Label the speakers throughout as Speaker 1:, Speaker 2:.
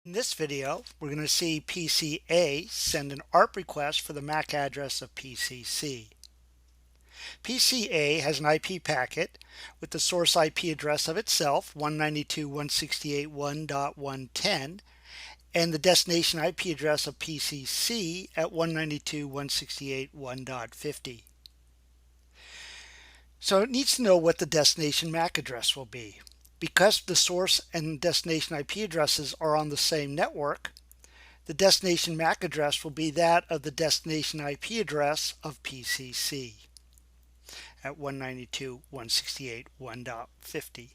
Speaker 1: In this video, we're going to see PCA send an ARP request for the MAC address of PCC. PCA has an IP packet with the source IP address of itself, 192.168.1.110, and the destination IP address of PCC at 192.168.1.50. So it needs to know what the destination MAC address will be. Because the source and destination IP addresses are on the same network, the destination MAC address will be that of the destination IP address of PCC at 192.168.1.50.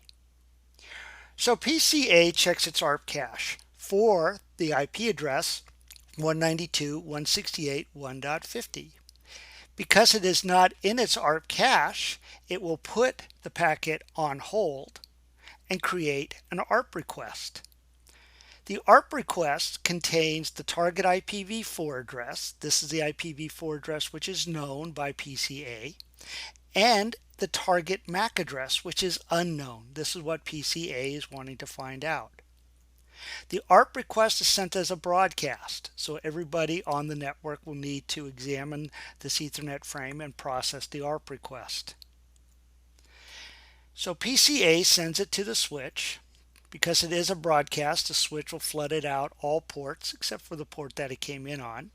Speaker 1: So PCA checks its ARP cache for the IP address 192.168.1.50. Because it is not in its ARP cache, it will put the packet on hold and create an ARP request. The ARP request contains the target IPv4 address. This is the IPv4 address which is known by PCA, and the target MAC address which is unknown. This is what PCA is wanting to find out. The ARP request is sent as a broadcast, so everybody on the network will need to examine this Ethernet frame and process the ARP request. So PCA sends it to the switch. Because it is a broadcast, the switch will flood it out all ports except for the port that it came in on.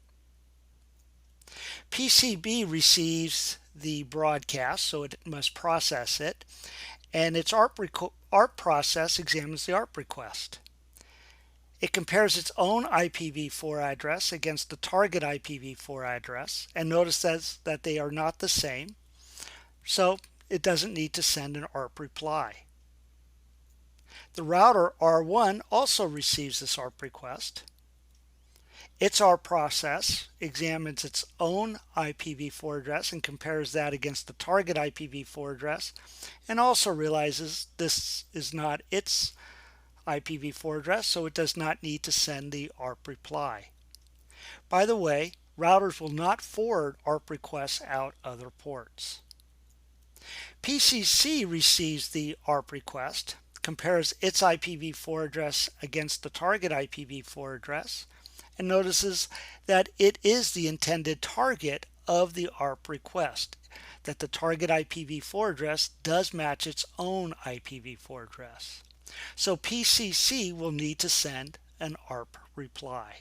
Speaker 1: PCB receives the broadcast, so it must process it, and its ARP process examines the ARP request. It compares its own IPv4 address against the target IPv4 address and notices that they are not the same, so it doesn't need to send an ARP reply. The router R1 also receives this ARP request. Its ARP process examines its own IPv4 address and compares that against the target IPv4 address, and also realizes this is not its IPv4 address, so it does not need to send the ARP reply. By the way, routers will not forward ARP requests out other ports. PCC receives the ARP request, compares its IPv4 address against the target IPv4 address, and notices that it is the intended target of the ARP request, that the target IPv4 address does match its own IPv4 address. So PCC will need to send an ARP reply.